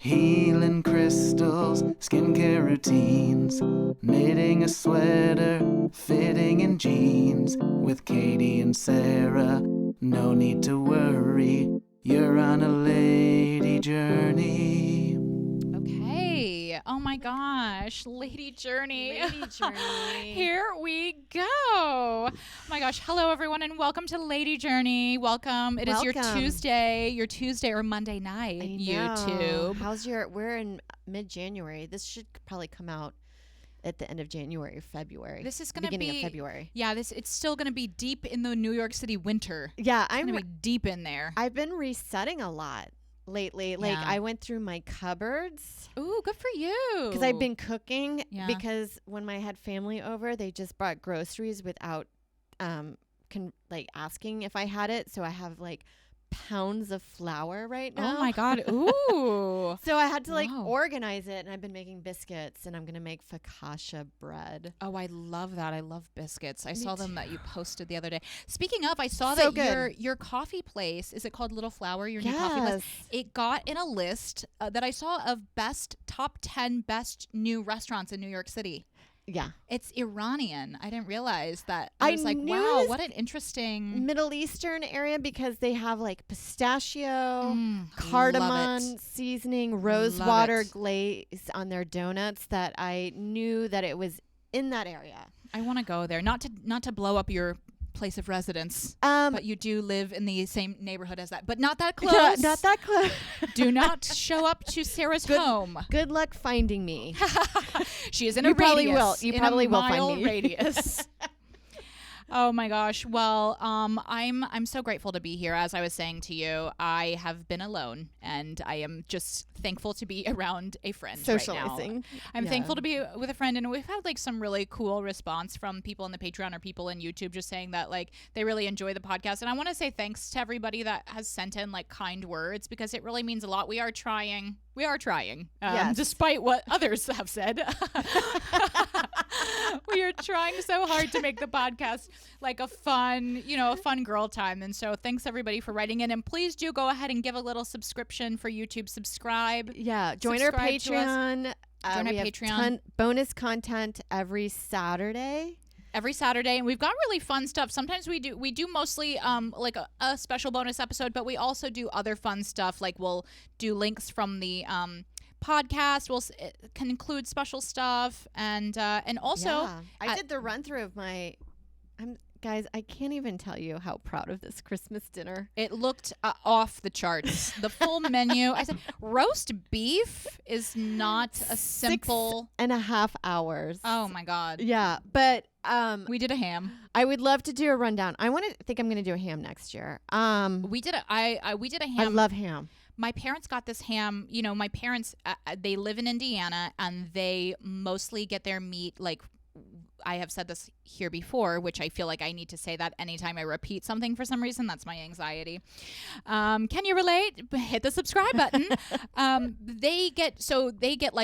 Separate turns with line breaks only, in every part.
Healing crystals, skincare routines, knitting a sweater, fitting in jeans. With Katie and Sarah, no need to worry, you're on a lady journey.
Okay. Oh my gosh. Lady Journey.
Lady Journey.
Here we go. Oh my gosh. Hello, everyone, and welcome to Lady Journey. Welcome. It is your Tuesday or Monday night, YouTube.
We're in mid-January. This should probably come out at the end of January or February.
This is going to be
beginning of February.
Yeah, it's still going to be deep in the New York City winter.
Yeah,
I'm going to be deep in there.
I've been resetting a lot lately. Like I went through my cupboards.
Ooh, good for you.
Because I've been cooking. Yeah. Because when I had family over, they just brought groceries without asking if I had it. So I have pounds of flour right now.
Oh my God. Ooh.
So I had to organize it, and I've been making biscuits, and I'm going to make focaccia bread.
Oh, I love that. I love biscuits. I saw them that you posted the other day. Speaking of, I saw that your coffee place, is it called Little Flower, your new coffee place? It got in a list that I saw of top 10 best new restaurants in New York City.
Yeah.
It's Iranian. I didn't realize that. I was like, wow, what an interesting
Middle Eastern area, because they have pistachio, cardamom seasoning, rose water glaze on their donuts, that I knew that it was in that area.
I want to go there. Not to blow up your place of residence, but you do live in the same neighborhood as that, but not that close.
Yeah, not that close.
Do not show up to Sarah's home.
Good luck finding me.
She is in a radius.
You probably will find
me. Radius. Oh my gosh. Well, I'm so grateful to be here. As I was saying to you, I have been alone, and I am just thankful to be around a friend.
Socializing.
Right now. I'm thankful to be with a friend, and we've had some really cool response from people on the Patreon or people in YouTube just saying that they really enjoy the podcast. And I want to say thanks to everybody that has sent in kind words, because it really means a lot. We are trying. Yes. Despite what others have said. We are trying so hard to make the podcast a fun girl time. And so thanks everybody for writing in, and please do go ahead and give a little subscription for YouTube. Subscribe.
Yeah. Join our Patreon. Join our Patreon. Bonus content every Saturday.
And we've got really fun stuff. Sometimes we do mostly a special bonus episode, but we also do other fun stuff. We'll do links from the podcast. It can include special stuff, and also
I did the run through of my. Guys, I can't even tell you how proud of this Christmas dinner.
It looked off the charts. The full menu. I said roast beef is not a simple
6.5 hours.
Oh my God.
Yeah, but
we did a ham.
I would love to do a rundown. I'm going to do a ham next year.
We did a ham.
I love ham.
My parents got this ham. My parents, they live in Indiana, and they mostly get their meat I have said this here before, which I feel like I need to say that anytime I repeat something for some reason. That's my anxiety. Can you relate? Hit the subscribe button. They get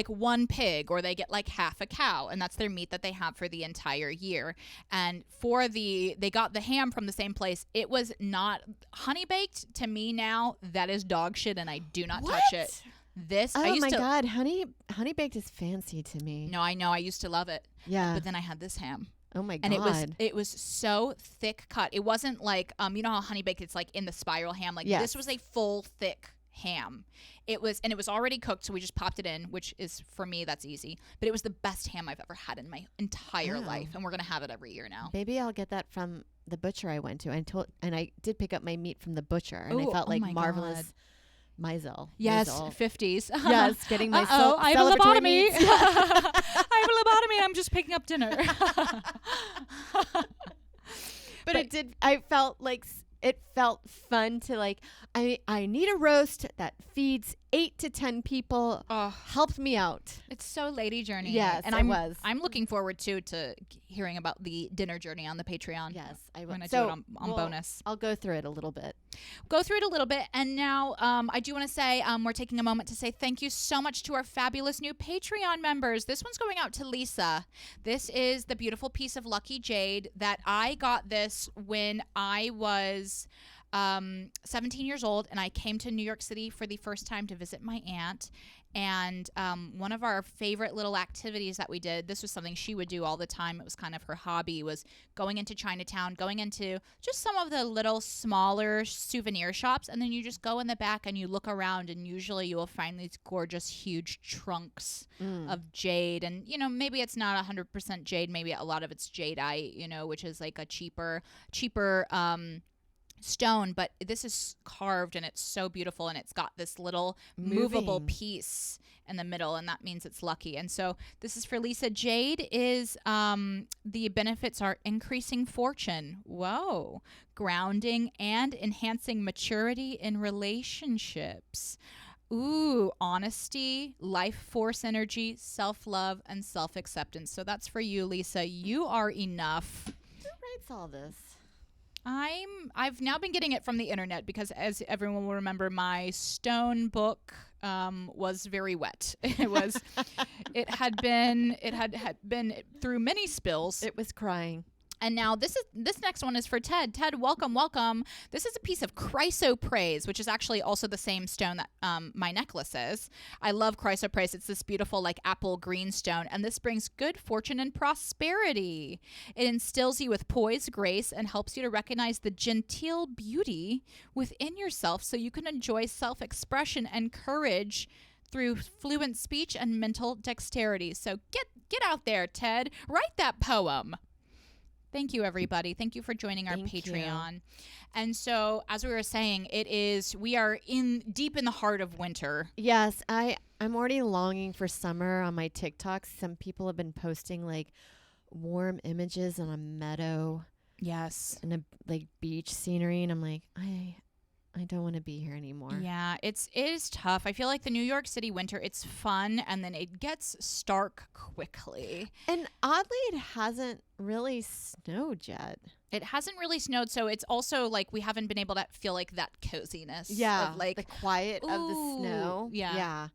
one pig, or they get half a cow, and that's their meat that they have for the entire year. And they got the ham from the same place. It was not honey baked. To me now, that is dog shit, and I do not touch it.
God, honey baked is fancy to me.
No, I know. I used to love it.
Yeah.
But then I had this ham.
Oh my God.
And it was so thick cut. It wasn't you know how honey baked, it's in the spiral ham. This was a full thick ham. It was already cooked, so we just popped it in, which is, for me, that's easy. But it was the best ham I've ever had in my entire life, and we're gonna have it every year now.
Maybe I'll get that from the butcher I went to. And I did pick up my meat from the butcher, and I felt marvelous.
God.
Maisel.
Yes, 50s.
Yes, getting my
I have a lobotomy. I have a lobotomy. I'm just picking up dinner.
But it felt fun to I need a roast that feeds 8 to 10 people. Helped me out.
It's so Lady Journey.
Yes,
and I'm looking forward to hearing about the dinner journey on the Patreon.
Yes, I will.
We're going to do it on bonus.
I'll go through it a little bit.
And now I do want to say we're taking a moment to say thank you so much to our fabulous new Patreon members. This one's going out to Lisa. This is the beautiful piece of lucky jade that I got this when I was 17 years old, and I came to New York City for the first time to visit my aunt. And one of our favorite little activities that we did, this was something she would do all the time. It was kind of her hobby, was going into Chinatown, going into just some of the little smaller souvenir shops. And then you just go in the back and you look around, and usually you will find these gorgeous, huge trunks of jade. And, you know, maybe it's not 100% jade. Maybe a lot of it's jadeite, you know, which is like a cheaper stone, but this is carved and it's so beautiful, and it's got this little movable piece in the middle, and that means it's lucky. And so this is for Lisa. Jade is the benefits are increasing fortune, whoa, grounding, and enhancing maturity in relationships. Ooh, honesty, life force energy, self-love, and self-acceptance. So that's for you, Lisa. You are enough.
Who writes all this?
I've now been getting it from the internet, because, as everyone will remember, my stone book was very wet. It had been through many spills.
It was crying.
And now this next one is for Ted. Ted, welcome. This is a piece of chrysoprase, which is actually also the same stone that my necklace is. I love chrysoprase. It's this beautiful like apple green stone, and this brings good fortune and prosperity. It instills you with poise, grace, and helps you to recognize the genteel beauty within yourself, so you can enjoy self-expression and courage through fluent speech and mental dexterity. So get out there, Ted. Write that poem. Thank you, everybody. Thank you for joining our Patreon. And so, as we were saying, we are deep in the heart of winter.
Yes, I'm already longing for summer on my TikToks. Some people have been posting like warm images on a meadow.
Yes.
And a like beach scenery, and I'm like, I don't want to be here anymore.
Yeah, it is tough. I feel like the New York City winter, it's fun, and then it gets stark quickly.
And oddly, it hasn't really snowed yet.
It hasn't really snowed, so it's also like we haven't been able to feel like that coziness.
Yeah,
of like
the quiet of the snow.
Yeah.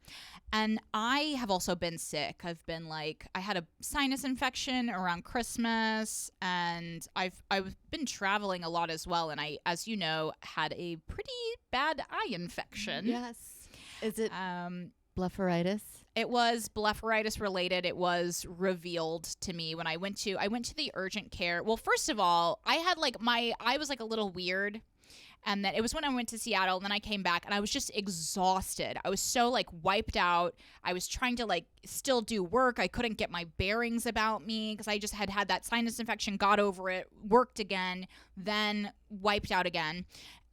And I have also been sick. I had a sinus infection around Christmas, and I've been traveling a lot as well. And I, as you know, had a pretty bad eye infection.
Yes. Is it blepharitis?
It was blepharitis related. It was revealed to me when I went to the urgent care. Well, first of all, I had like my eye was like a little weird. And then it was when I went to Seattle, and then I came back, and I was just exhausted. I was so like wiped out. I was trying to like still do work. I couldn't get my bearings about me because I just had that sinus infection, got over it, worked again, then wiped out again.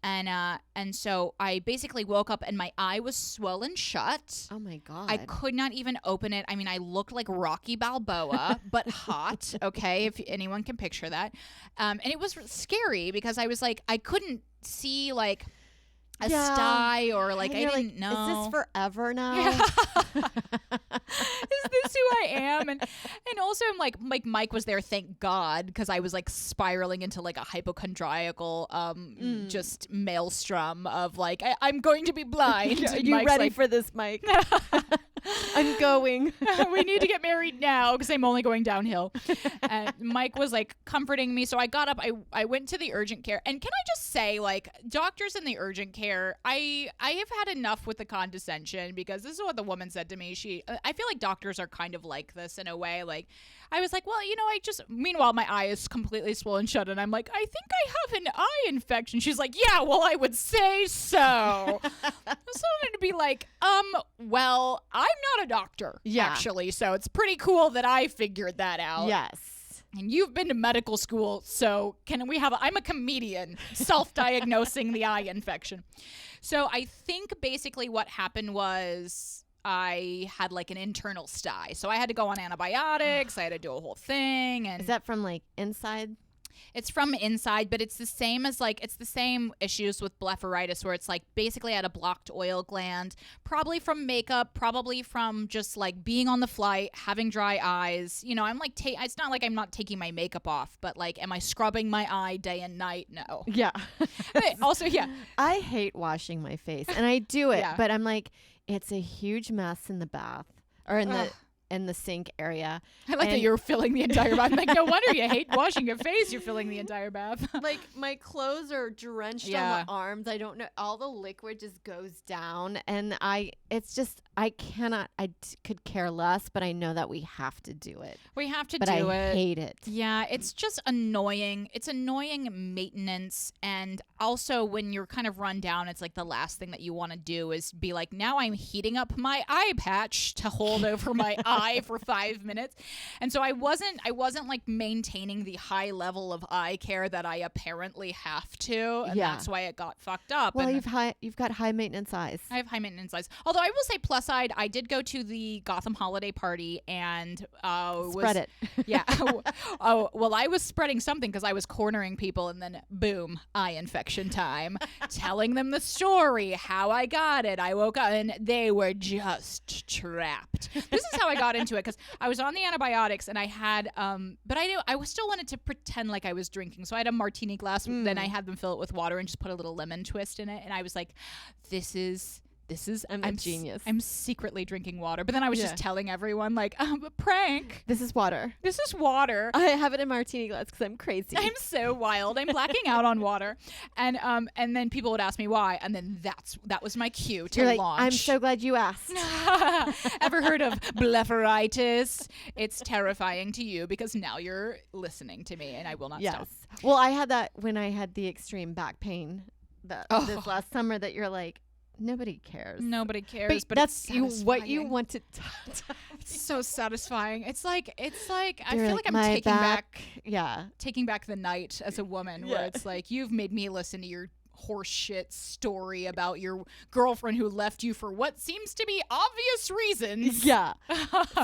And so I basically woke up and my eye was swollen shut.
Oh my God.
I could not even open it. I mean, I looked like Rocky Balboa, but hot. Okay. If anyone can picture that. And it was scary because I was like, I couldn't see like a sty or like, I didn't know.
Is this forever now?
Yeah. Is this who I am? And also I'm like Mike was there, thank God, because I was like spiraling into like a hypochondriacal just maelstrom of like I'm going to be blind.
Are you ready for this, Mike? I'm going.
We need to get married now because I'm only going downhill. And Mike was like comforting me. So I got up. I went to the urgent care. And can I just say, like, doctors in the urgent care, I have had enough with the condescension, because this is what the woman said to me. I feel like doctors are kind of like this in a way. Like, I was like, well, meanwhile, my eye is completely swollen shut. And I'm like, I think I have an eye infection. She's like, yeah, well, I would say so. I was wanted to be like, well, I'm not a doctor, actually. So it's pretty cool that I figured that out.
Yes.
And you've been to medical school, so I'm a comedian self-diagnosing the eye infection. So I think basically what happened was I had like an internal sty. So I had to go on antibiotics. I had to do a whole thing. And
is that from like inside?
It's from inside, but it's the same issues with blepharitis, where it's like basically I had a blocked oil gland, probably from makeup, probably from just like being on the flight, having dry eyes. I'm like, it's not like I'm not taking my makeup off, but like, am I scrubbing my eye day and night? No.
Yeah.
Also, yeah.
I hate washing my face, and I do it, but I'm like, it's a huge mess in the bath or in the sink area.
I like that you're filling the entire bath. I'm like, no wonder you hate washing your face. You're filling the entire bath.
Like, my clothes are drenched on the arms. I don't know. All the liquid just goes down. And it's just, I could care less, but I know that we have to do it.
We have to
but
do
I
it.
hate it.
Yeah, it's just annoying. It's annoying maintenance. And also when you're kind of run down, it's like the last thing that you want to do is be like, now I'm heating up my eye patch to hold over my eye for 5 minutes. And so I wasn't like maintaining the high level of eye care that I apparently have to. And that's why it got fucked up.
Well,
and
you've got high maintenance eyes.
I have high maintenance eyes. Although I will say plus side, I did go to the Gotham holiday party and
spread it.
Yeah. Oh, well, I was spreading something because I was cornering people, and then boom, eye infection time. Telling them the story, how I got it. I woke up and they were just trapped. This is how I got into it, because I was on the antibiotics and I had, but I still wanted to pretend like I was drinking. So I had a martini glass. Then I had them fill it with water and just put a little lemon twist in it. And I was like, this is I'm
a genius.
I'm secretly drinking water. But then I was just telling everyone like, a prank.
This is water.
This is water.
I have it in martini glass because I'm crazy.
I'm so wild. I'm blacking out on water. And then people would ask me why. And then that was my cue to
You're like,
launch.
I'm so glad you asked.
Ever heard of blepharitis? It's terrifying to you because now you're listening to me and I will not stop.
Well, I had that when I had the extreme back pain this last summer that you're like, nobody cares.
Nobody cares, but
that's
it's
what you want to
It's so satisfying. It's like I
You're
feel like I'm taking back the night as a woman, where it's like, you've made me listen to your horseshit story about your girlfriend who left you for what seems to be obvious reasons.
Yeah.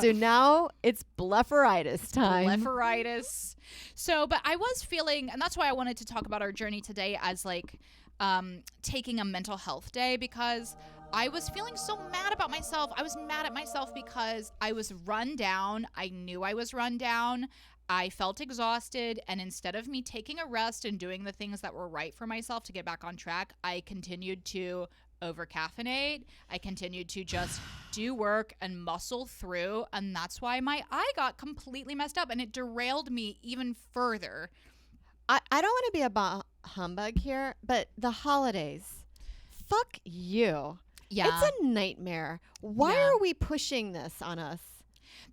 So now it's blepharitis time.
Blepharitis. So, but I was feeling, and that's why I wanted to talk about our journey today as like taking a mental health day, because I was feeling so mad about myself. I was mad at myself because I was run down. I knew I was run down. I felt exhausted. And instead of me taking a rest and doing the things that were right for myself to get back on track, I continued to over-caffeinate. I continued to just do work and muscle through. And that's why my eye got completely messed up, and it derailed me even further.
I don't want to be a humbug here, but the holidays, fuck you.
Yeah.
It's a nightmare. Why are we pushing this on us?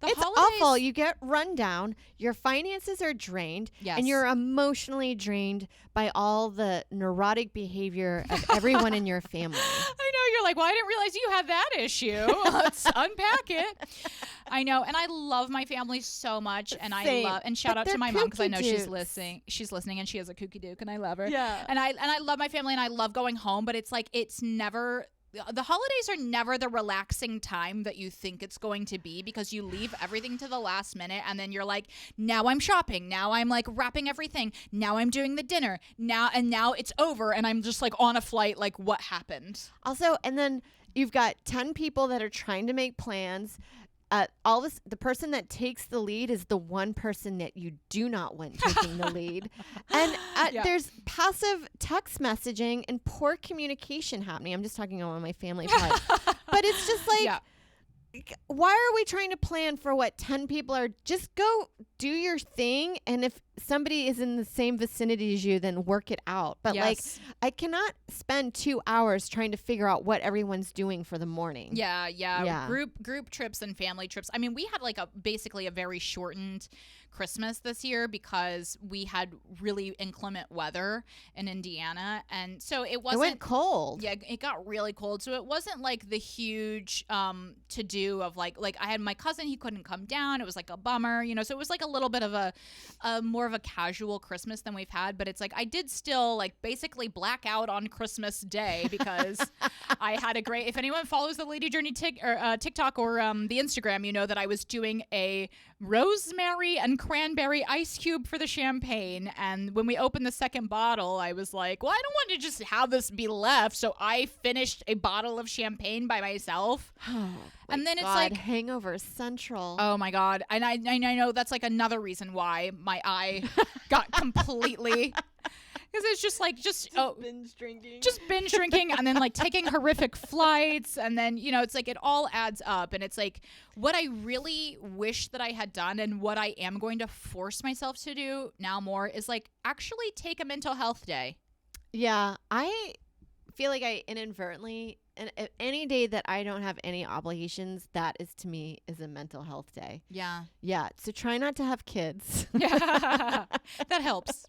It's
holidays,
awful. You get run down, your finances are drained, and you're emotionally drained by all the neurotic behavior of everyone in your family.
I know, you're like, well, I didn't realize you had that issue. Let's unpack it. I know, and I love my family so much, and and shout out to my mom, because I know she's listening. She's listening, and she has a kooky duke, and I love her.
Yeah,
and I love my family, and I love going home, but it's like, it's never. The holidays are never the relaxing time that you think it's going to be, because you leave everything to the last minute, and then you're like, now I'm shopping, now I'm like wrapping everything, now I'm doing the dinner, now it's over, and I'm just like on a flight, like, what happened?
Also, and then you've got 10 people that are trying to make plans. The person that takes the lead is the one person that you do not want taking the lead. And there's passive text messaging and poor communication happening. I'm just talking about my family part. But it's just like, why are we trying to plan for what 10 people are? Just go do your thing. And if somebody is in the same vicinity as you, then work it out. But like, I cannot spend 2 hours trying to figure out what everyone's doing for the morning.
Yeah. Group trips and family trips. I mean, we had like basically a very shortened Christmas this year because we had really inclement weather in Indiana, and so it went
cold.
Yeah, it got really cold, so it wasn't like the huge to do of like I had my cousin, he couldn't come down. It was like a bummer, so it was like a little bit of a more of a casual Christmas than we've had, but it's like I did still like basically black out on Christmas Day because I had a great. If anyone follows the Lady Journey TikTok or the Instagram, you know that I was doing a rosemary and cranberry ice cube for the champagne, and when we opened the second bottle, I was like, well, I don't want to just have this be left, so I finished a bottle of champagne by myself. And then it's like
hangover central.
Oh my God. And I know that's like another reason why my eye got completely, because it's just binge drinking and then like taking horrific flights, and then it's like it all adds up, and it's like what I really wish that I had done, and what I am going to force myself to do now more, is like actually take a mental health day.
Yeah, I feel like I inadvertently and any day that I don't have any obligations, that is to me is a mental health day.
Yeah.
Yeah. So try not to have kids.
Yeah. That helps.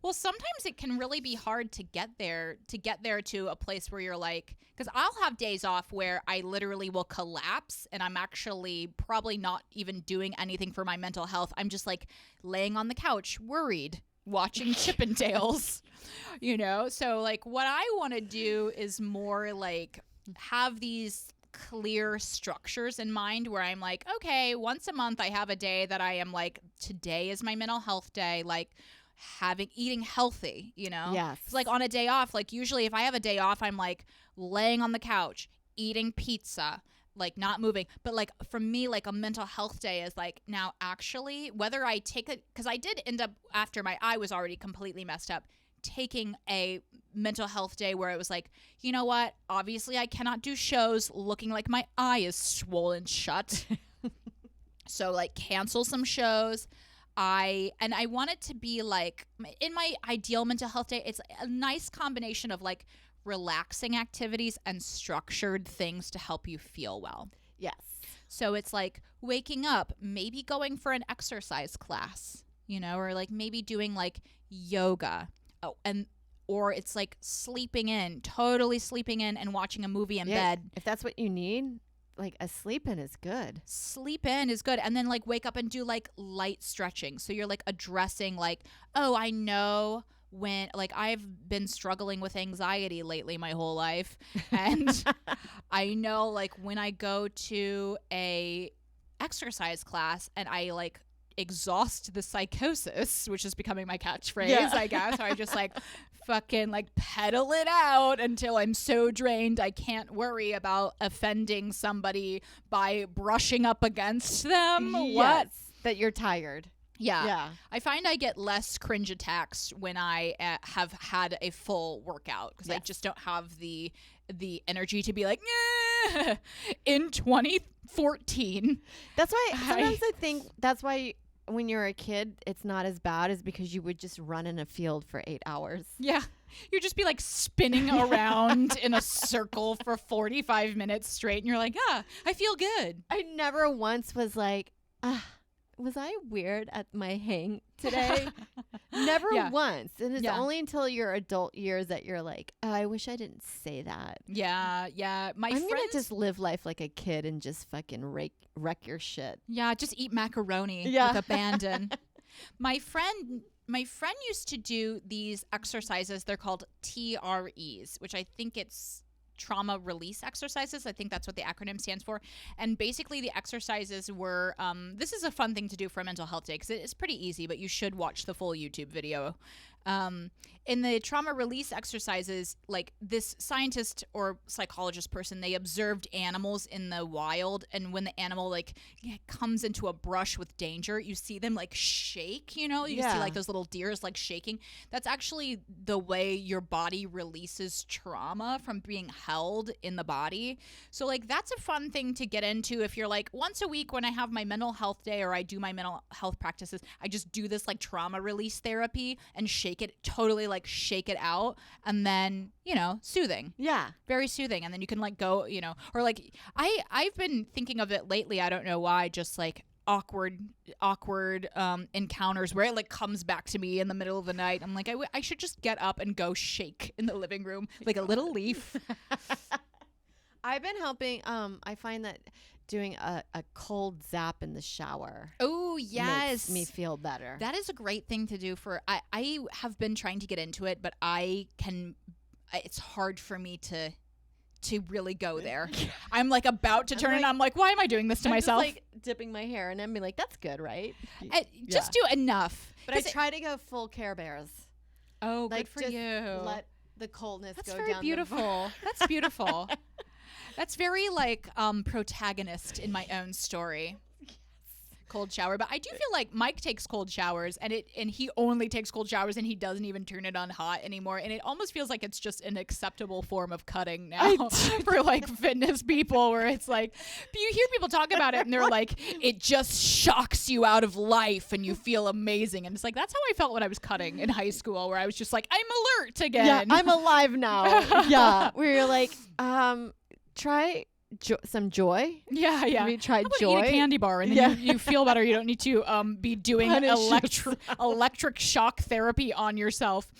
Well, sometimes it can really be hard to get there to a place where you're like, because I'll have days off where I literally will collapse and I'm actually probably not even doing anything for my mental health. I'm just like laying on the couch, worried, watching Chippendales, you know? So like what I want to do is more like have these clear structures in mind where I'm like, okay, once a month I have a day that I am like, today is my mental health day. Like, eating healthy, you know?
Yes.
It's like on a day off, like usually if I have a day off, I'm like laying on the couch, eating pizza, like not moving. But like for me, like a mental health day is like, now actually whether I take it, because I did end up after my eye was already completely messed up, taking a mental health day where it was like, you know what? Obviously I cannot do shows looking like my eye is swollen shut. So like cancel some shows. I want it to be like, in my ideal mental health day, it's a nice combination of like relaxing activities and structured things to help you feel well.
Yes.
So it's like waking up, maybe going for an exercise class, you know, or like maybe doing like yoga. Oh, or it's like totally sleeping in and watching a movie in bed.
If that's what you need. Like a sleep in is good.
Sleep in is good. And then like wake up and do like light stretching. So you're like addressing like, oh, I know when like I've been struggling with anxiety lately my whole life. And I know like when I go to a exercise class and I like exhaust the psychosis, which is becoming my catchphrase, I guess. Or I just like fucking like pedal it out until I'm so drained I can't worry about offending somebody by brushing up against them.
Yes,
what?
That you're tired.
Yeah. I find I get less cringe attacks when I have had a full workout because I just don't have the energy to be like, in 2014.
That's why sometimes I think that's why when you're a kid, it's not as bad as because you would just run in a field for 8 hours.
Yeah. You'd just be like spinning around in a circle for 45 minutes straight. And you're like, I feel good.
I never once was like, was I weird at my hang today? Never once. And it's only until your adult years that you're like, oh, I wish I didn't say that.
Yeah. I'm
going to just live life like a kid and just fucking wreck your shit.
Yeah, just eat macaroni with abandon. My friend used to do these exercises. They're called TREs, which I think it's trauma release exercises. I think that's what the acronym stands for. And basically the exercises were, this is a fun thing to do for a mental health day because it's pretty easy, but you should watch the full YouTube video. In the trauma release exercises, like this scientist or psychologist person, they observed animals in the wild. And when the animal like comes into a brush with danger, you see them like shake, you know, you see like those little deers like shaking. That's actually the way your body releases trauma from being held in the body. So like, that's a fun thing to get into. If you're like once a week when I have my mental health day or I do my mental health practices, I just do this like trauma release therapy and shake it out, and then, you know, soothing. Yeah. Very soothing. And then you can like go, you know, or like I've been thinking of it lately. I don't know why, just like awkward encounters where it like comes back to me in the middle of the night. I'm like, I should just get up and go shake in the living room like a little leaf.
I've been helping. I find that doing a cold zap in the shower.
Oh, yes.
Makes me feel better.
That is a great thing to do for, I have been trying to get into it, but it's hard for me to really go there. I'm like about to turn and I'm like, why am I doing this to myself?
Just like dipping my hair and then be like, that's good, right?
Just do enough.
But I try to go full Care Bears.
Oh,
like,
good for you.
Let the coldness go down.
That's very beautiful. That's beautiful. That's very like protagonist in my own story. Cold shower. But I do feel like Mike takes cold showers and he only takes cold showers and he doesn't even turn it on hot anymore. And it almost feels like it's just an acceptable form of cutting now for like fitness people, where it's like, you hear people talk about it and they're like, it just shocks you out of life and you feel amazing. And it's like, that's how I felt when I was cutting in high school, where I was just like, I'm alert again.
Yeah, I'm alive now. Yeah. Where you're like, try some Joy?
Yeah.
Have you tried
How about
Joy?
eat a candy bar and then you feel better. You don't need to be doing electric shock therapy on yourself.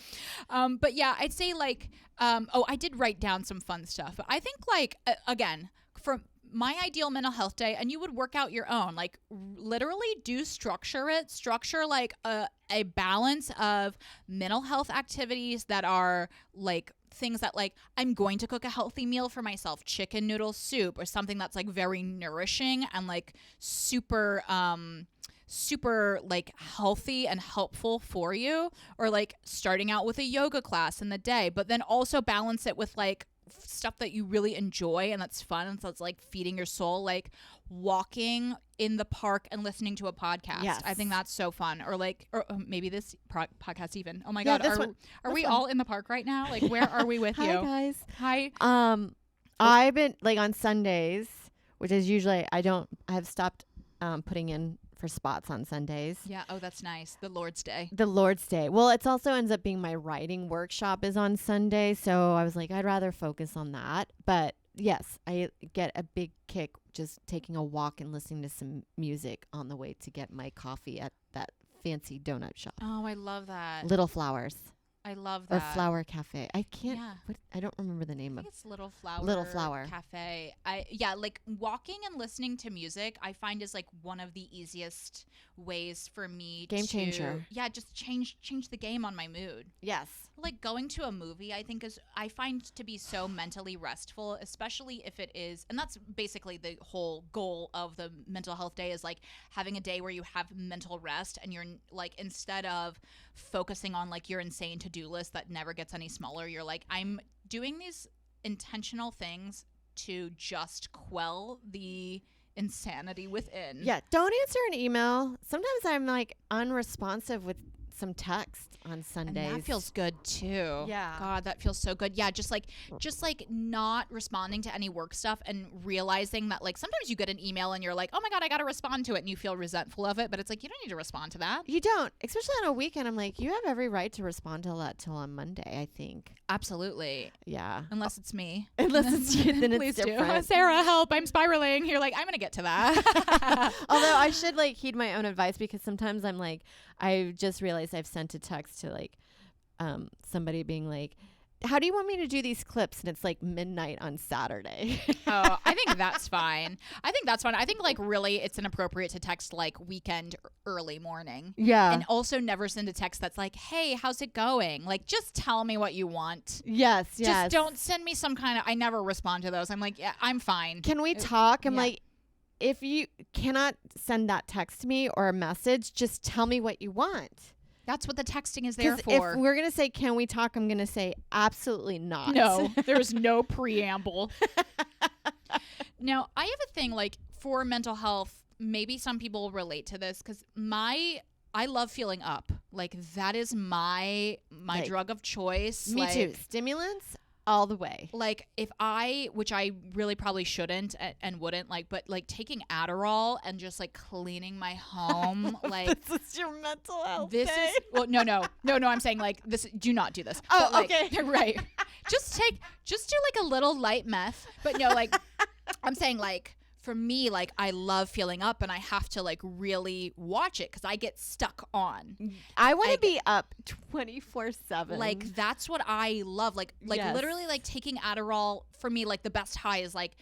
But yeah, I'd say like, I did write down some fun stuff. But I think like, again, from my ideal mental health day, and you would work out your own, like literally structure like a balance of mental health activities that are like things that like I'm going to cook a healthy meal for myself, chicken noodle soup, or something that's like very nourishing and like super like healthy and helpful for you, or like starting out with a yoga class in the day, but then also balance it with like stuff that you really enjoy and that's fun and so it's like feeding your soul, like walking in the park and listening to a podcast.
Yes.
I think that's so fun. Or like, or maybe this podcast even. Oh my
Yeah,
God, are we all in the park right now? Like, where are we with you?
Hi guys.
Hi.
I've been like on Sundays, which is usually I've stopped putting in for spots on Sundays.
Yeah. Oh, that's nice. The Lord's Day.
The Lord's Day. Well, it's also ends up being my writing workshop is on Sunday. So I was like, I'd rather focus on that. But yes, I get a big kick just taking a walk and listening to some music on the way to get my coffee at that fancy donut shop.
Oh, I love that.
Little Flowers.
I love that.
Or Flower Cafe. I can't.
Yeah.
I don't remember the name
I
of.
think it's Little Flower.
Little Flower
Cafe. Like walking and listening to music, I find is like one of the easiest ways for me
Game changer.
Yeah, just change the game on my mood.
Yes.
Like going to a movie, I find to be so mentally restful, especially if it is, and that's basically the whole goal of the mental health day is like having a day where you have mental rest and you're like, instead of focusing on like your insane to-do list that never gets any smaller, you're like, I'm doing these intentional things to just quell the insanity within.
Yeah. Don't answer an email. Sometimes I'm like unresponsive with some text on Sundays.
And that feels good too.
Yeah.
God, that feels so good. Yeah, just like not responding to any work stuff and realizing that like sometimes you get an email and you're like, oh my God, I got to respond to it, and you feel resentful of it, but it's like you don't need to respond to that.
You don't, especially on a weekend. I'm like, you have every right to respond to that till on Monday, I think.
Absolutely.
Yeah.
Unless it's me.
Unless it's you, then
Please
it's different.
do. Sarah, help! I'm spiraling. You're like, I'm gonna get to that.
Although I should like heed my own advice, because sometimes I'm like, I just realized I've sent a text to like somebody being like, how do you want me to do these clips? And it's like midnight on Saturday.
Oh, I think that's fine. I think like really it's inappropriate to text like weekend early morning.
Yeah.
And also never send a text that's like, hey, how's it going? Like, just tell me what you want.
Yes.
Just don't send me some kind of, I never respond to those. I'm like, yeah, I'm fine.
Can we talk? I'm
yeah.
like, if you cannot send that text to me or a message, just tell me what you want.
That's what the texting is there for.
If we're going to say, can we talk? I'm going to say absolutely not.
No, there's no preamble. Now, I have a thing like for mental health, maybe some people relate to this because I love feeling up. Like that is my like, drug of choice.
Me too. Stimulants all the way.
Like which I really probably shouldn't and wouldn't like, but like taking Adderall and just like cleaning my home. Like
this is your mental health.
This
day.
is well, no. I'm saying like this. Do not do this.
Oh,
but, like,
okay.
Right. Just do like a little light meth. But no, like I'm saying like. For me, like, I love feeling up and I have to, like, really watch it because I get stuck on.
I want to be up 24/7.
Like, that's what I love. Like
yes.
Literally, like, taking Adderall, for me, like, the best high is, like,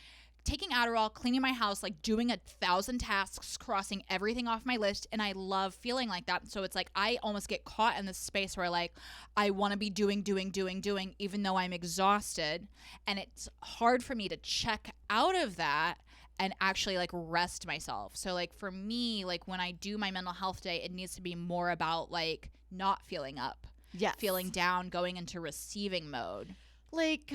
taking Adderall, cleaning my house, like, doing 1,000 tasks, crossing everything off my list, and I love feeling like that. So it's, like, I almost get caught in this space where, like, I want to be doing, even though I'm exhausted. And it's hard for me to check out of that and actually like rest myself. So like for me, like when I do my mental health day, it needs to be more about like not feeling up, feeling down, going into receiving mode.
Like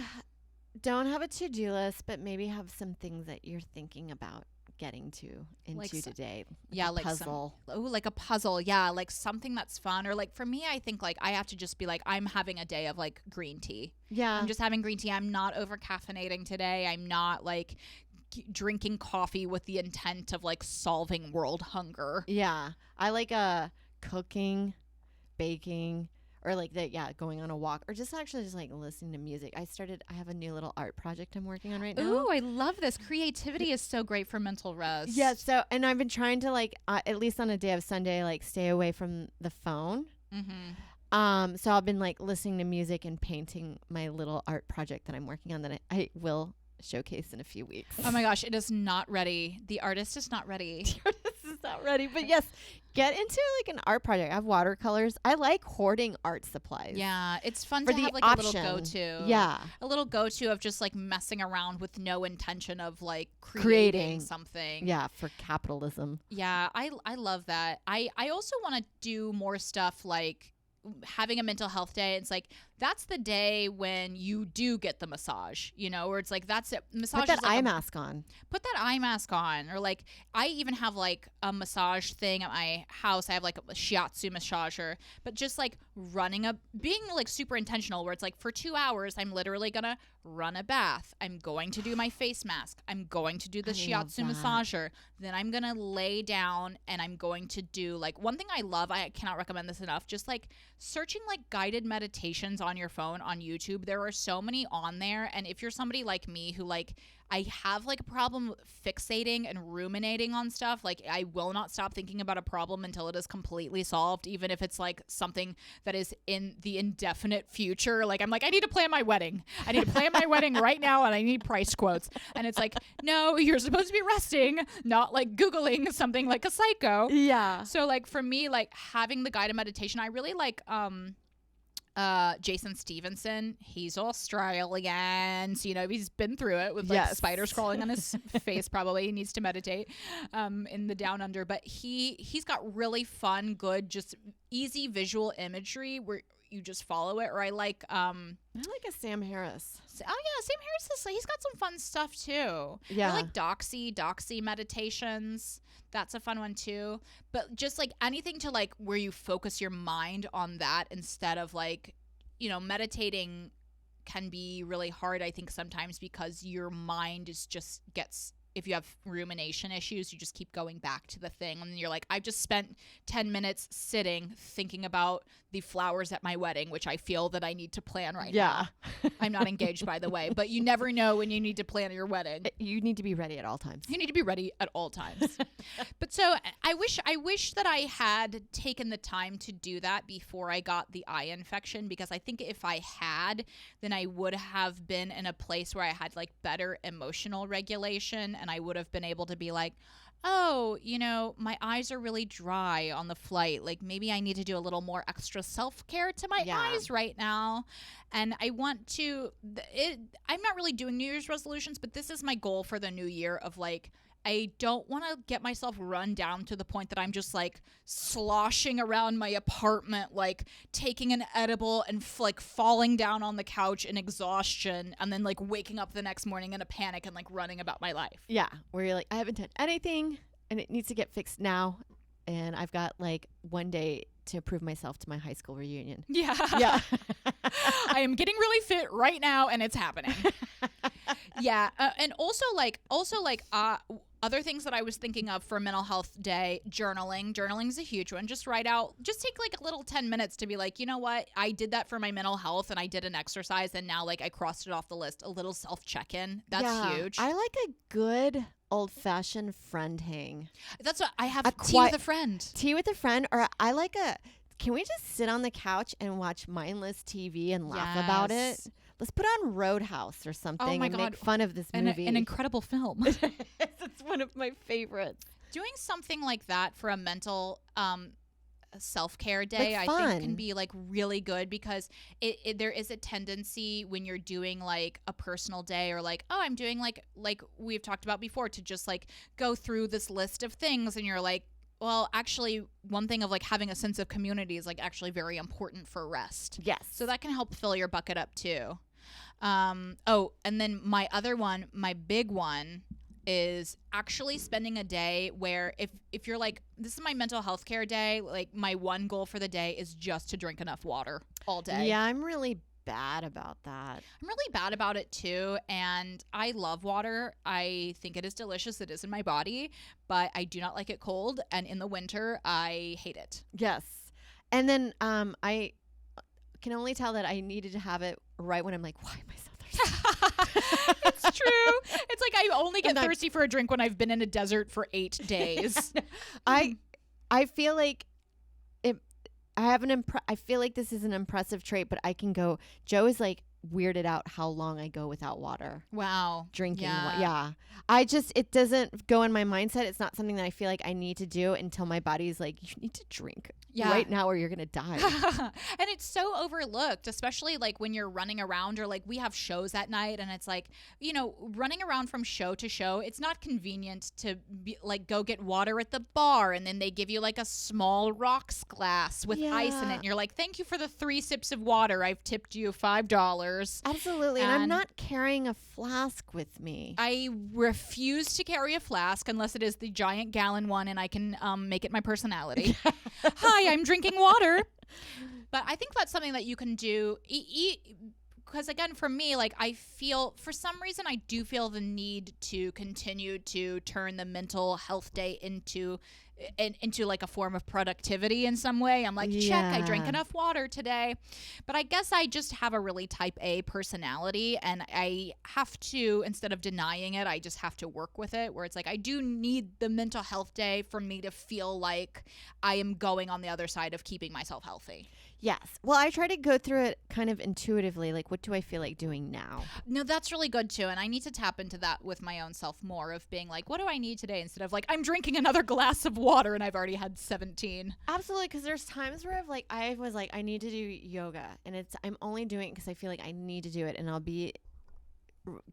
don't have a to-do list, but maybe have some things that you're thinking about getting into like today.
Like
puzzle.
Like a puzzle. Yeah. Like something that's fun. Or like for me, I think like I have to just be like, I'm having a day of like green tea.
Yeah.
I'm just having green tea. I'm not over caffeinating today. I'm not like drinking coffee with the intent of like solving world hunger.
Yeah. I like cooking, baking, or like going on a walk, or just actually just like listening to music. I have a new little art project I'm working on right now.
Ooh, I love this. Creativity is so great for mental rest.
Yeah. So, and I've been trying to like, at least on a day of Sunday, like stay away from the phone. So I've been like listening to music and painting my little art project that I'm working on that I will showcase in a few weeks.
Oh my gosh, it is not ready. The artist is not ready.
The artist is not ready. But yes, get into like an art project. I have watercolors. I like hoarding art supplies.
Yeah, it's fun
For
to
the
have like
option.
a little go-to.
Yeah.
A little go-to of just like messing around with no intention of like creating something.
Yeah, for capitalism.
Yeah, I love that. I also want to do more stuff like having a mental health day. It's like that's the day when you do get the massage, you know, where it's like that's it. Massage.
Put that
is like
eye mask on.
Put that eye mask on, or like I even have like a massage thing at my house. I have like a shiatsu massager, but just like being like super intentional, where it's like for 2 hours I'm literally gonna run a bath. I'm going to do my face mask. I'm going to do the shiatsu massager. Then I'm gonna lay down and I'm going to do like one thing I love. I cannot recommend this enough. Just like searching like guided meditations on your phone on YouTube. There are so many on there, and if you're somebody like me who like I have like a problem fixating and ruminating on stuff, like I will not stop thinking about a problem until it is completely solved, even if it's like something that is in the indefinite future. Like I'm like, I need to plan my wedding. I need to plan my wedding right now, and I need price quotes. And it's like, no, you're supposed to be resting, not like Googling something like a psycho.
Yeah.
So like for me, like having the guided meditation, I really like Jason Stevenson. He's Australian, so you know he's been through it with like spiders crawling on his face. Probably he needs to meditate in the down under, but he's got really fun, good, just easy visual imagery where you just follow it. Or I like
a Sam Harris.
Oh yeah, Sam Harris he's got some fun stuff too.
Yeah,
I like Doxy meditations. That's a fun one too. But just like anything to like where you focus your mind on that instead of like, you know, meditating can be really hard, I think, sometimes because your mind is just gets, if you have rumination issues, you just keep going back to the thing. And you're like, I've just spent 10 minutes sitting thinking about the flowers at my wedding, which I feel that I need to plan right now. I'm not engaged, by the way, but you never know when you need to plan your wedding.
You need to be ready at all times.
You need to be ready at all times. But so I wish that I had taken the time to do that before I got the eye infection, because I think if I had, then I would have been in a place where I had like better emotional regulation, and I would have been able to be like, oh, you know, my eyes are really dry on the flight. Like maybe I need to do a little more extra self-care to my eyes right now. And I want to, I'm not really doing New Year's resolutions, but this is my goal for the new year of like, I don't want to get myself run down to the point that I'm just like sloshing around my apartment, like taking an edible and like falling down on the couch in exhaustion, and then like waking up the next morning in a panic and like running about my life.
Yeah, where you're like, I haven't done anything and it needs to get fixed now. And I've got like one day to prove myself to my high school reunion.
Yeah.
Yeah.
I am getting really fit right now and it's happening. Yeah. And also other things that I was thinking of for mental health day, journaling. Journaling is a huge one. Just take like a little 10 minutes to be like, you know what? I did that for my mental health and I did an exercise and now like I crossed it off the list. A little self-check-in. That's huge.
I like a good old-fashioned friend hang.
That's what I have. Tea with a friend.
Tea with a friend. Or I like can we just sit on the couch and watch mindless TV and laugh about it? Let's put on Roadhouse or something and make fun of this movie.
An incredible film.
It's one of my favorites.
Doing something like that for a mental self-care day,
like
I think can be like really good, because there is a tendency when you're doing like a personal day or like, oh, I'm doing like we've talked about before, to just like go through this list of things, and you're like, well, actually, one thing of like having a sense of community is like actually very important for rest.
Yes.
So that can help fill your bucket up too. And then my big one is actually spending a day where if you're like, this is my mental health care day, like my one goal for the day is just to drink enough water all day.
Yeah, I'm really bad about that.
I'm really bad about it too, and I love water. I think it is delicious. It is in my body, but I do not like it cold, and in the winter I hate it.
Yes. And then can only tell that I needed to have it right when I'm like, why am I so thirsty?
It's true. It's like I only get thirsty for a drink when I've been in a desert for 8 days.
I feel like I feel like this is an impressive trait, but I can go. Joe is like weirded out how long I go without water.
Wow.
Drinking.
Yeah.
It doesn't go in my mindset. It's not something that I feel like I need to do until my body's like, you need to drink right now or you're going to die.
And it's so overlooked, especially like when you're running around or like we have shows at night and it's like, running around from show to show, it's not convenient to be, like go get water at the bar and then they give you like a small rocks glass with ice in it. And you're like, thank you for the 3 sips of water. I've tipped you $5.
Absolutely. And I'm not carrying a flask with me.
I refuse to carry a flask unless it is the giant gallon one and I can make it my personality. Hi, I'm drinking water. But I think that's something that you can do. Because again, for me, like I feel, for some reason, I do feel the need to continue to turn the mental health day into like a form of productivity in some way. I'm like, check, I drank enough water today. But I guess I just have a really type A personality and I have to, instead of denying it, I just have to work with it, where it's like I do need the mental health day for me to feel like I am going on the other side of keeping myself healthy.
Yes. Well, I try to go through it kind of intuitively. Like, what do I feel like doing now?
No, that's really good too. And I need to tap into that with my own self more, of being like, what do I need today? Instead of like, I'm drinking another glass of water and I've already had 17.
Absolutely. Because there's times where I was like, I need to do yoga. And I'm only doing it because I feel like I need to do it. And I'll be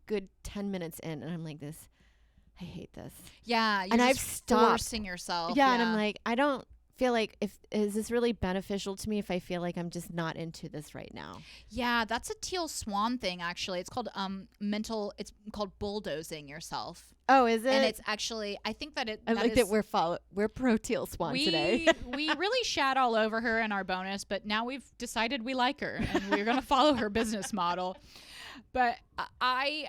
good 10 minutes in. And I'm like I hate this.
Yeah.
And I've stopped.
Forcing yourself.
Yeah. And I'm like, I don't feel like, is this really beneficial to me if I feel like I'm just not into this right now?
Yeah, that's a Teal Swan thing actually. It's called it's called bulldozing yourself.
Oh, is it?
And it's actually, I think that it
I like that we're pro Teal Swan today.
We really shat all over her in our bonus, but now we've decided we like her and we're going to follow her business model. But I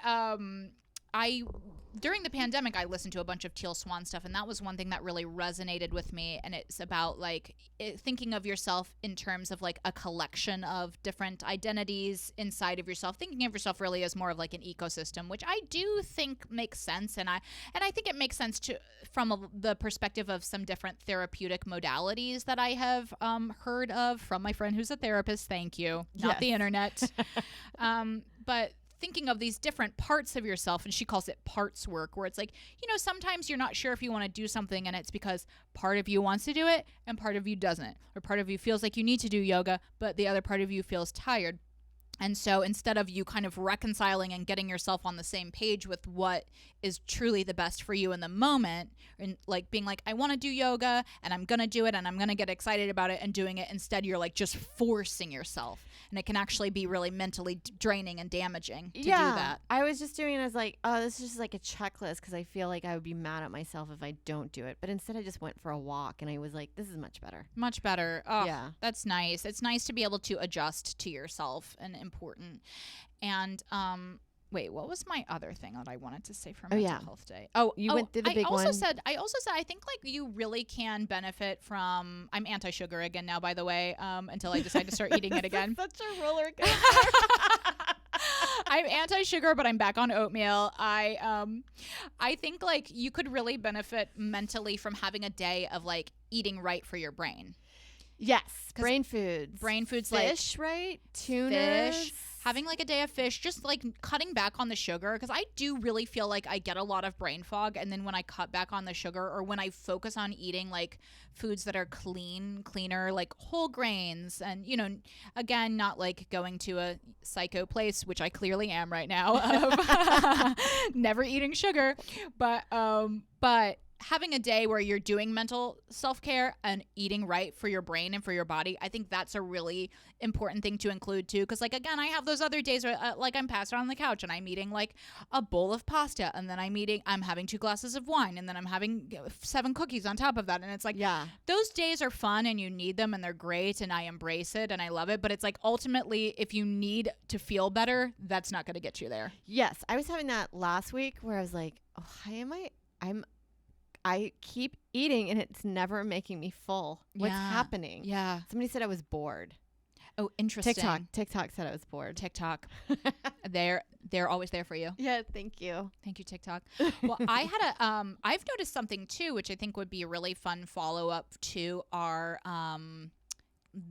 during the pandemic, I listened to a bunch of Teal Swan stuff, and that was one thing that really resonated with me. And it's about like thinking of yourself in terms of like a collection of different identities inside of yourself, thinking of yourself really as more of like an ecosystem, which I do think makes sense. And I think it makes sense from the perspective of some different therapeutic modalities that I have heard of from my friend who's a therapist. Thank you. Not the internet. But thinking of these different parts of yourself, and she calls it parts work, where it's like, sometimes you're not sure if you want to do something and it's because part of you wants to do it and part of you doesn't, or part of you feels like you need to do yoga but the other part of you feels tired. And so instead of you kind of reconciling and getting yourself on the same page with what is truly the best for you in the moment, and like being like, I want to do yoga and I'm going to do it and I'm going to get excited about it and doing it, instead you're like just forcing yourself. And it can actually be really mentally draining and damaging to do that.
I was just doing it as like, oh, this is just like a checklist because I feel like I would be mad at myself if I don't do it. But instead I just went for a walk and I was like, this is much better.
Much better. Oh,
yeah.
That's nice. It's nice to be able to adjust to yourself, and important. And wait, what was my other thing that I wanted to say for Mental Health Day?
You went through the big one.
I also said I think like you really can benefit from. I'm anti-sugar again now, by the way. Until I decide to start eating it again.
Such a roller coaster.
I'm anti-sugar, but I'm back on oatmeal. I think like you could really benefit mentally from having a day of like eating right for your brain.
Yes, brain foods.
Brain foods,
fish,
like
right? Tuna.
Fish. Having like a day of fish, just like cutting back on the sugar, because I do really feel like I get a lot of brain fog, and then when I cut back on the sugar, or when I focus on eating like foods that are cleaner, like whole grains, and again, not like going to a psycho place, which I clearly am right now, of never eating sugar, but having a day where you're doing mental self-care and eating right for your brain and for your body, I think that's a really important thing to include too. Because like, again, I have those other days where like I'm passed out on the couch and I'm eating like a bowl of pasta, and then I'm having 2 glasses of wine, and then I'm having 7 cookies on top of that. And it's like, those days are fun and you need them and they're great and I embrace it and I love it. But it's like, ultimately, if you need to feel better, that's not going to get you there.
Yes. I was having that last week where I was like, oh, I keep eating and it's never making me full. What's happening?
Yeah.
Somebody said I was bored.
Oh, interesting.
TikTok said I was bored.
TikTok. They're always there for you.
Yeah, thank you.
Thank you, TikTok. Well, I had I've noticed something too, which I think would be a really fun follow-up to our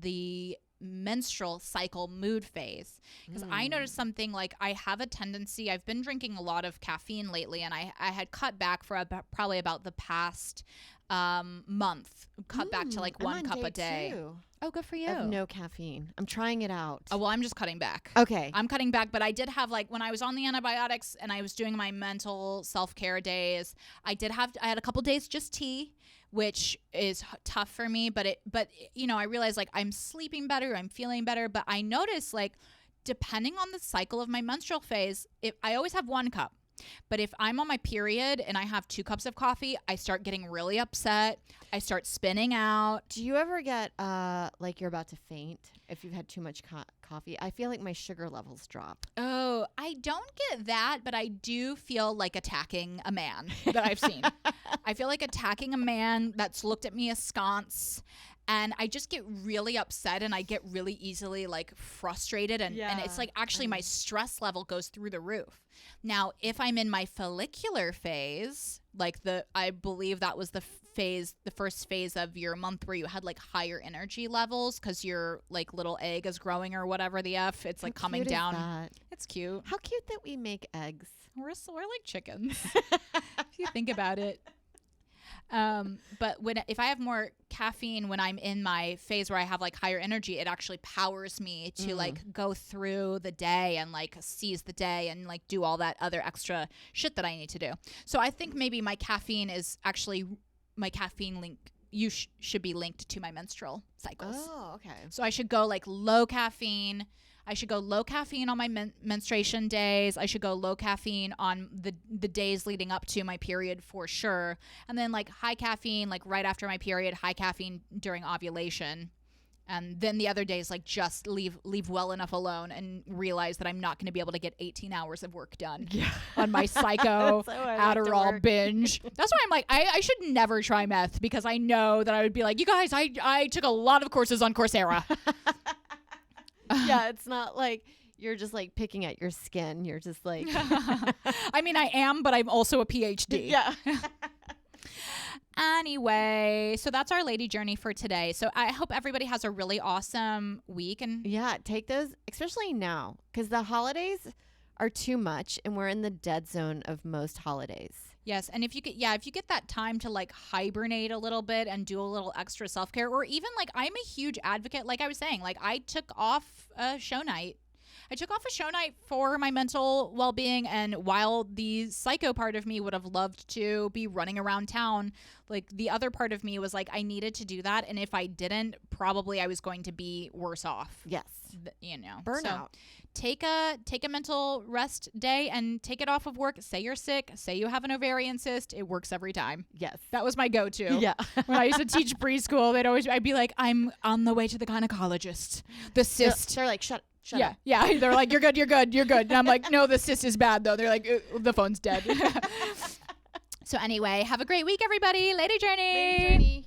the menstrual cycle mood phase, because I noticed something. Like, I have a tendency, I've been drinking a lot of caffeine lately, and I had cut back for probably about the past month, cut back to like 1 cup a day.
2.
Oh, good for you.
I have no caffeine. I'm trying it out.
Oh, well, I'm just cutting back.
Okay.
I'm cutting back, but I did have, like, when I was on the antibiotics and I was doing my mental self-care days, I had a couple days just tea, which is tough for me, but you know, I realized, like, I'm sleeping better, I'm feeling better, but I noticed, like, depending on the cycle of my menstrual phase, I always have 1 cup. But if I'm on my period and I have 2 cups of coffee, I start getting really upset. I start spinning out.
Do you ever get like you're about to faint if you've had too much coffee? I feel like my sugar levels drop.
Oh, I don't get that, but I do feel like attacking a man that I've seen. I feel like attacking a man that's looked at me askance. And I just get really upset, and I get really easily, like, frustrated. And it's like, actually, my stress level goes through the roof. Now, if I'm in my follicular phase, like I believe that was the first phase of your month where you had, like, higher energy levels because your, like, little egg is growing or whatever the F. It's, like, coming down.
That?
It's cute.
How cute that we make eggs.
We're like chickens, if you think about it. But if I have more caffeine when I'm in my phase where I have, like, higher energy, it actually powers me to like go through the day and, like, seize the day and, like, do all that other extra shit that I need to do. So I think maybe my caffeine link. Should be linked to my menstrual cycles.
Oh, okay.
So I should go, like, low caffeine. I should go low caffeine on my menstruation days. I should go low caffeine on the days leading up to my period for sure. And then, like, high caffeine, like, right after my period, high caffeine during ovulation. And then the other days, like, just leave well enough alone and realize that I'm not going to be able to get 18 hours of work done on my psycho Adderall binge. That's why I'm like, I should never try meth, because I know that I would be like, you guys, I took a lot of courses on Coursera.
Yeah, it's not like you're just, like, picking at your skin. You're just like...
I mean, I am, but I'm also a PhD.
Yeah.
Anyway, so that's our lady journey for today. So I hope everybody has a really awesome week. And
yeah, take those, especially now, because the holidays are too much, and we're in the dead zone of most holidays.
Yes, and if you get that time to, like, hibernate a little bit and do a little extra self-care, or even, like, I'm a huge advocate, like I was saying, like, I took off a show night. For my mental well-being, and while the psycho part of me would have loved to be running around town, like, the other part of me was like, I needed to do that, and if I didn't, probably I was going to be worse off.
Yes.
You know.
Burnout.
So take a mental rest day and take it off of work. Say you're sick. Say you have an ovarian cyst. It works every time.
Yes.
That was my go-to.
Yeah.
When I used to teach preschool, I'd be like, I'm on the way to the gynecologist. The cyst.
They're like, shut up.
Yeah. They're like, you're good. And I'm like, no, the cyst is bad though. They're like, the phone's dead. So anyway, have a great week, everybody. Lady Journey.